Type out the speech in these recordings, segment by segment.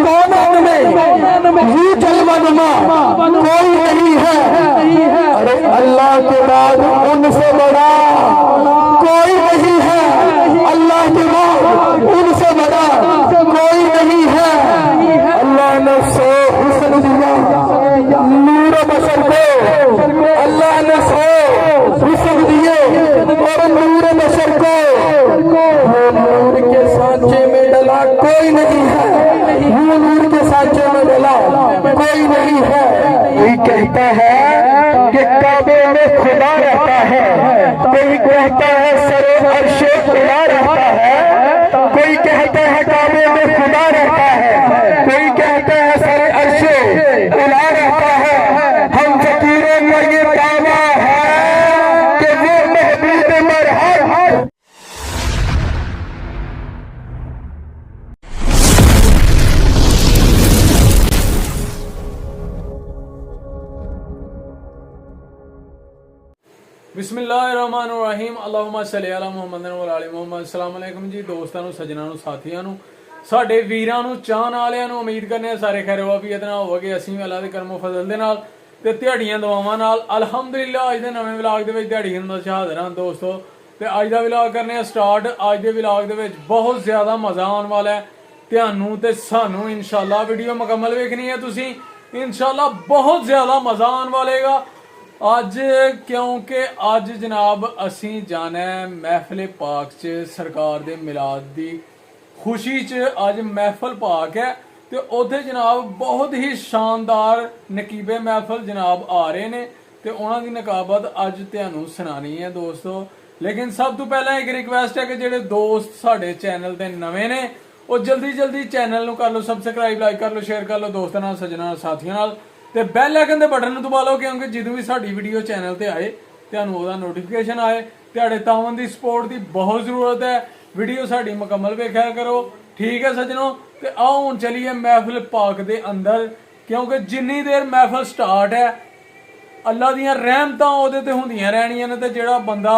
कौन में ये जलवा नुमा कोई नहीं है। अरे अल्लाह के बाद उनसे बड़ा कोई नहीं है, अल्लाह के बाद उनसे बड़ा कोई नहीं है। अल्लाह ने सो हुस्न दिया नूर बशर को, अल्लाह ने सो हुस्न दिए और नूर बशर को नूर के सांचे में डला कोई नहीं है, वो नूर के सांचे में डला कोई नहीं है। कोई कहता है कि काबे में खुदा रहता है, कोई कहता है सरे अर्शे खुदा रहता है, कोई कहता है काबे में खुदा रहता है, कोई कहता है सरे अर्शे खुदा रहता है। हम फकीरों का ये दावा है कि वो महबूब मरहम बिस्मिल्लाहिर्रहमानिर्रहीम अल्लाहुम्मा सल्ली अला मुहम्मद व अला मुहम्मद। अस्सलाम वालेकुम जी दोस्तां नूं, सज्जनां नूं, साथियां नूं, साडे वीरां नूं, चाहण वालियां नूं। उम्मीद करने आ सारे खैर वाफियत नाल होवोगे। असीं अल्लाह दे करम फजल दे नाल ते दिहाड़ियां दुआवां नाल अल्हम्दुलिल्लाह अज दे नवें व्लॉग दे विच दिहाड़ी हुंदा हाज़र हां दोस्तों। ते अज दा व्लॉग करने स्टार्ट। अज दे व्लॉग दे विच बहुत ज़्यादा मज़ा आउण वाला है तुहानूं ते सानूं। इंशाअल्लाह वीडियो मुकम्मल वेखनी है तुसीं, इंशाअल्लाह बहुत ज़्यादा मज़ा आउण वालेगा अज, क्योंकि अज जनाब असी जाना है महफिल पाक च सरकार दे मिलाद दी खुशी च। अज महफिल पाक है ते उत्थे जनाब बहुत ही शानदार नकीबे महफिल जनाब आ रहे ने ते उन्हां दी नकाबत अज तुहानूं सुनानी है दोस्तों। लेकिन सब तो पहला एक रिक्वेस्ट है कि जेडे दोस्त साडे चैनल ते नवे ने वो जल्दी जल्दी चैनल नूं कर लो सबसक्राइब, लाइक कर लो, शेयर कर लो दोस्तां नाल, सज्जनां नाल, साथियां नाल ते बैल आइकन दे बटन नूं दबा लो, क्योंकि ਜਦੋਂ भी साडी वीडियो चैनल ते आए ਤੁਹਾਨੂੰ ਉਹਦਾ नोटिफिकेशन आए। ਤੁਹਾਡੇ ਤਾਵਨ ਦੀ सपोर्ट ਦੀ बहुत ਜ਼ਰੂਰਤ है। वीडियो साडी मुकम्मल वेख्या करो, ठीक है सज्जनों। ते आओ हुण चलिए महफिल पाक दे अंदर, क्योंकि जिन्नी देर महफिल स्टार्ट है अल्लाह दीयां रहमतां ਉਹਦੇ ते ਹੁੰਦੀਆਂ ਰਹਿਣੀਆਂ ने। ते ਜਿਹੜਾ ਬੰਦਾ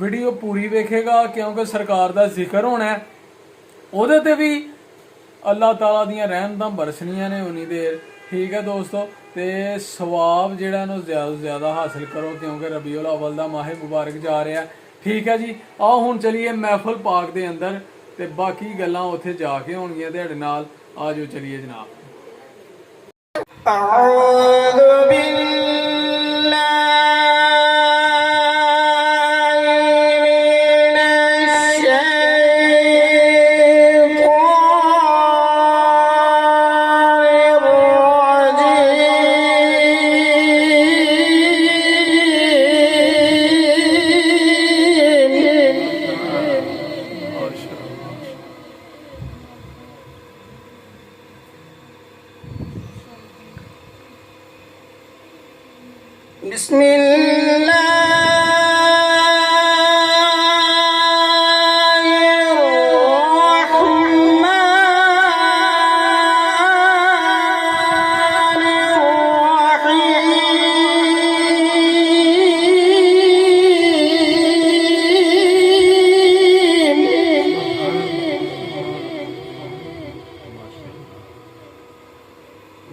वीडियो पूरी वेखेगा, क्योंकि सरकार दा जिक्र होना है ਉਹਦੇ ते भी अल्लाह ताला दीयां रहमतां बरसणियां ने उन्नी देर, ठीक है दोस्तों। ते सवाब जिहड़ा नु ज़्यादा तो ज़्यादा हासिल करो, क्योंकि रबीउल अव्वल दा माह मुबारक जा रहा है, ठीक है जी। आओ हुण चलिए महफिल पाक दे अंदर ते बाकी गल्लां उत्थे जाके होणगियां तुहाडे नाल। आ जाओ चलिए जनाब।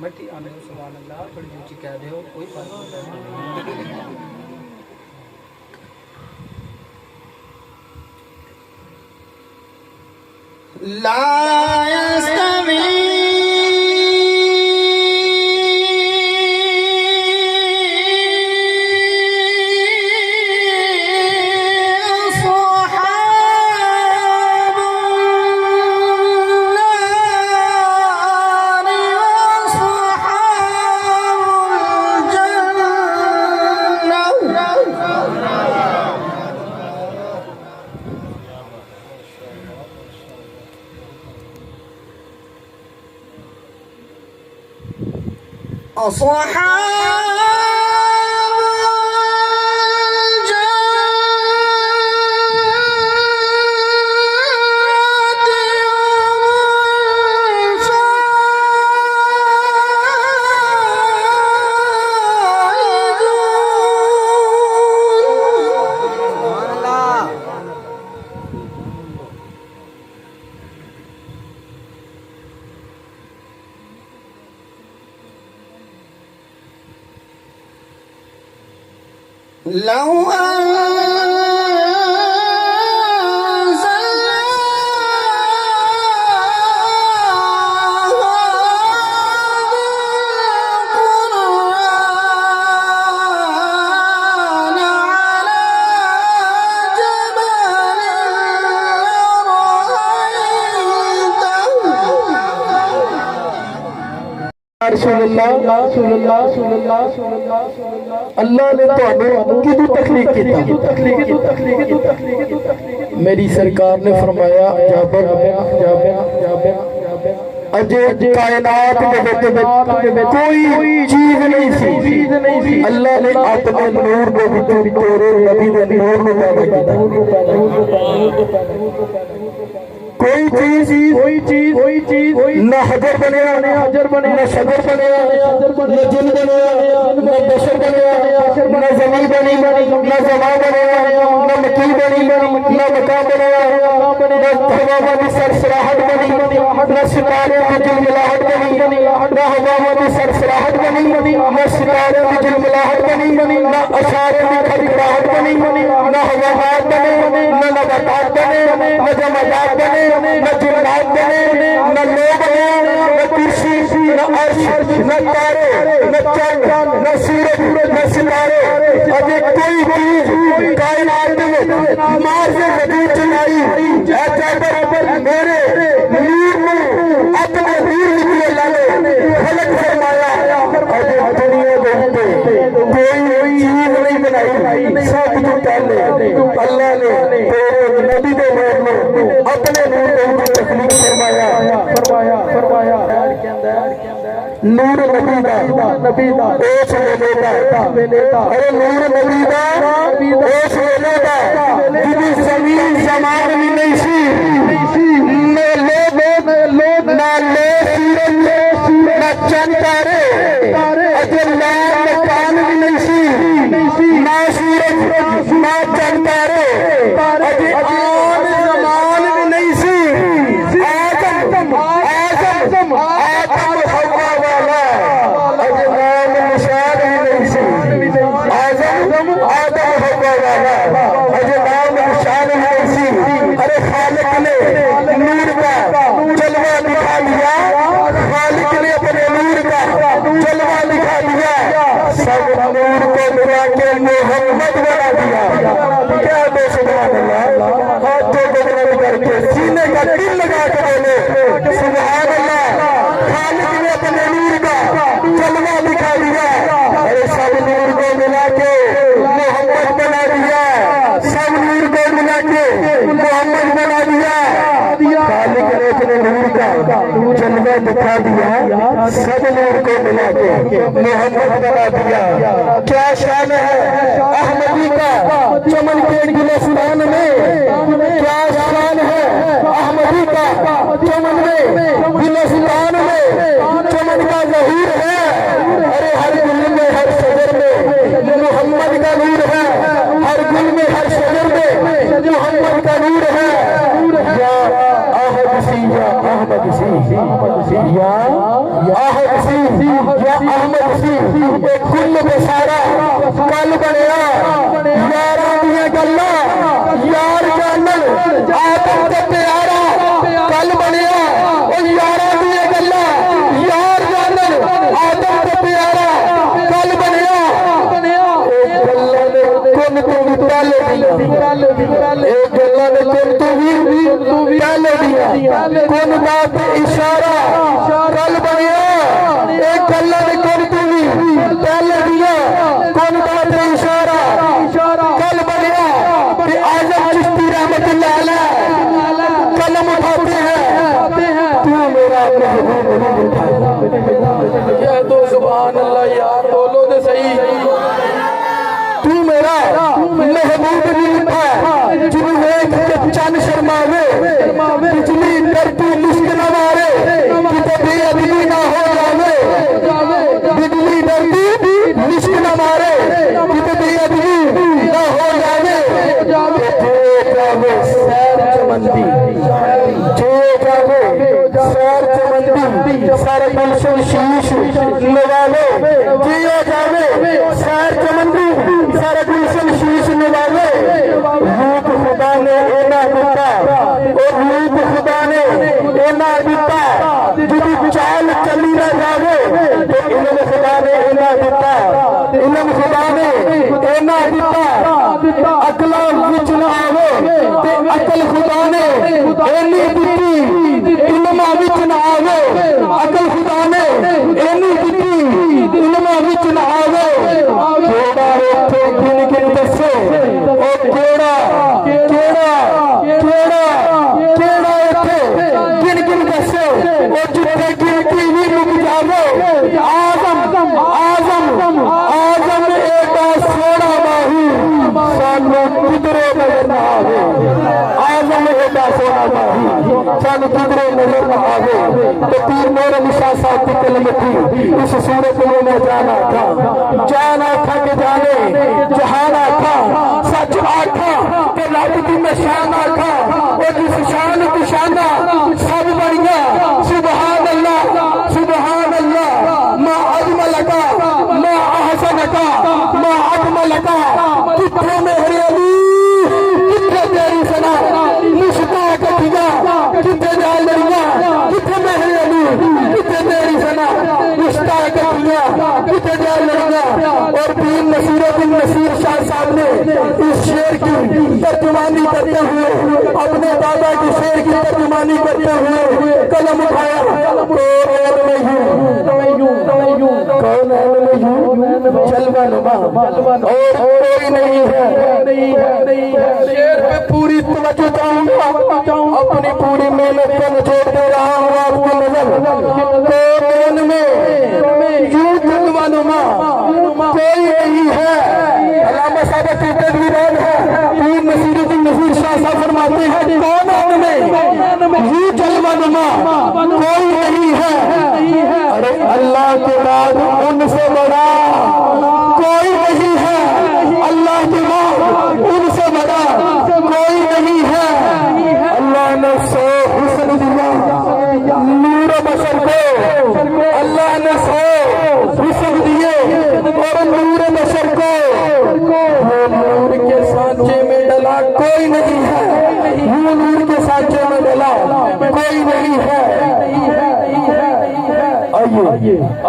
मट्टी आने को सुभान अल्लाह थोड़ी ऊंची कह दे हो कोई फर्क नहीं। ला यस्तवी لو اللہ نے کدو تخلیق کیتا میری سرکار نے فرمایا اجے کائنات میں کوئی چیز نہیں سی اللہ نے اپنے نور دے وچوں تیرے نبی دے نور نوں پیدا کیتا کوئی چیز نہ حجر بنیا نہ شجر بنیا نہ جن بنیا نہ بشر بنیا نہ زمین بنی نہ زمان بنیا نہ مکی بنی نہ مکان بنیا نہ ہوا میں سرسراہٹ بنی نہ ستارے میں جلملاہٹ بنی نہ ہوا میں سرسراہٹ بنی نہ ستارے میں جلملاہٹ بنی نہ اشارے میں کھڑکھڑاہٹ بنی نہ ہوائیں بنے نہ نباتات بنے نہ جمادات بنے نہ جنات بنے نہ لوگ بنے نہ کرسی نہ عرش نہ تارے نہ چاند نہ سورج نہ ستارے ابھی کوئی چیز کائنات میں مار سے وجود چلائی اے جابر میرے نور میں اپنے نور نکلے لالے خلق فرمایا ابھی دنیا بہتے کوئی چیز نہیں بنائی سب تو پہلے اللہ نے تیرے نبی دے نور میں اپنے نور کو تخلیق فرمایا نور نبی دا اس ویلے دا ارے نور نبی دا اس ویلے دا جدی زمین زمان بھی نہیں سی نہ لوگ نہ سورج نہ چند تارے اجے لال مکان بھی نہیں سی نہ سورج نہ چند تارے اجے آن زمان بھی نہیں سی آدم حوا والا اجے نام نشان بھی نہیں سی آدم حوا والا اجے نام نشان بھی نہیں سی ارے خالق نے نور کا جلوہ دکھا دیا خالق نے اپنے نور کا جلوہ دکھا دیا سب نور کو ملا کے محمد بنا دیا کیا دو سبحان اللہ ہاتھوں کو بلند کر کے سینے کا دل لگا کے بولے سبحان اللہ خالق نے اپنے نور کا جلوہ دکھا دیا ارے سب نور کو ملا کے محمد بنا دیا سب نور کو ملا کے محمد بنا دیا خالق نے اپنے نور کا جلوہ دکھا دیا سب نور کو ملا کے محمد بنا دیا کیا شان ہے احمدی کا چمن کے گلستان میں کیا شان ہے احمدی کا چمن میں گلستان میں چمن کا ظہور ہے ارے ہر گل میں ہر شجر میں محمد کا نور ہے ہر گل میں ہر شجر میں محمد کا نور ہے یا احد سی یا احمد سی یا احد سی یا احمد سی ایک کل بسارا کل بنیا یاراں دیاں گلاں یار جانن آدم تے پیارا کل بنیا او یاراں دیاں گلاں یار جانن آدم تے پیارا کل بنیا ایک گلاں نے کن تو بھی پہلے دیا ایک گلاں نے کن تو بھی پہلے دیا کن بات اشارہ کل بنیا ایک گلاں نے کن تو بھی پہلے دیا کن بات اشارہ کل بنیا کہ اعظم چشتی رحمت اللہ علیہ قلم اٹھاتے ہیں تو میرا محبوب کہہ دو سبحان اللہ یار بولو دے صحیح تو میرا محبوب لکھا جنہوں ایک چند شرماوے بجلی کرتی مشک نہ مارے کتے بے ادبی نہ ہو جاوے بجلی ڈرتی مشک نہ مارے کتے بے ادبی نہ ہو جاوے سیر چمندی سیر چمندی سارے گلشن شیش لگا لو جیو جاوے سیر چمندی सारे गुलशन शीश नवावे रूप खुदा ने एना दिता और रूप खुदा ने एना दिता जिदी चाल चली ना जावे तो इल्म खुदा ने एना दिता इल्म खुदा ने एना दिता अकला विच ना आवे ते अकल खुदा ने एनी दिती इल्म विच ना आवे अकल खुदा ने एनी दिती इल्म विच ना आवे केड़ा इत्थे गिन गिन दसो ओ केड़ा केड़ा केड़ा केड़ा इत्थे गिन गिन दसो ओ जिथे गिनती भी मुक जावे आजम आजम आजम एदा सोना माही सानू किधरे नजर ना आवे आजम एदा सोना माही सानू किधरे नजर ना आवे तो पीर मेरे निशा साहब की कलम थी इस सूरत में मैं जाना था कि जाने जहाना था सच आखा के लागती में शाना था और जिस शान की शाना सब बढ़िया सुबहान अल्लाह माँ अजमल का माँ अहसन का माँ अजमल का कितने मेरे अली कितने तेरी सना मुश्ताक दिया कितने जालरिया कितने मेरे अली कितने तेरी सना मुश्ताक दिया कितने जालरिया और पीर नसीरुद्दीन नसीर शाह साहब ने इस शेर की तर्जुमानी करते हुए अपने दादा के शेर की तर्जुमानी करते हुए कलम उठाया और कोई नहीं है शेर पे पूरी तवज्जो चाहूंगा अपनी पूरी मेहनत को निचोड़ दे रहा हूँ आपकी नजर में यूं जलवानुमा कोई नहीं है अल्लामा साहब की तदवीरान है पीर नसीरुद्दीन नसीर शाह साहब फरमाते हैं कौन में यूं जलवानुमा कोई नहीं है अरे अल्लाह के बाद उनसे बड़ा कोई नहीं है अल्लाह के बाद उनसे बड़ा कोई नहीं है अल्लाह ने सो हुस्न दिया नूर बशर को अल्लाह ने सो हुस्न दिए और नूर बशर को वो नूर के सांचे में डला कोई नहीं है वो नूर के सांचे में डला कोई नहीं है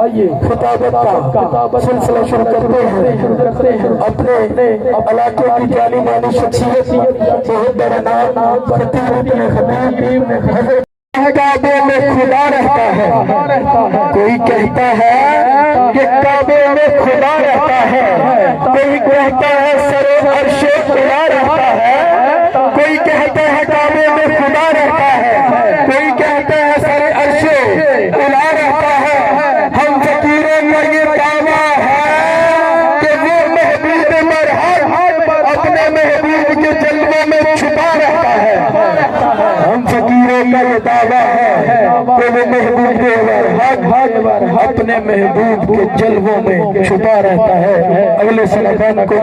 आइए खिताबत का सिलसिला शुरू करते हैं अपने इलाके की जानी मानी शख्सियत बहुत बड़ा नाम काबे में खुदा रहता है कोई कहता है कि काबे में खुदा रहता है कोई कहता है सरे अर्शे खुदा रहता है कोई कहता है काबे में खुदा रहता है कोई कहता है सरे अर्शे खुदा रहता है हम फकीरों का ये दावा है कि वो महबूब मरहम अपने महबूब के जलवों में छुपा रहता है हम फकीरों का ये दावा है कि वो महबूब मरहम अपने महबूब के जलवों में छुपा रहता है अगले सलाखान को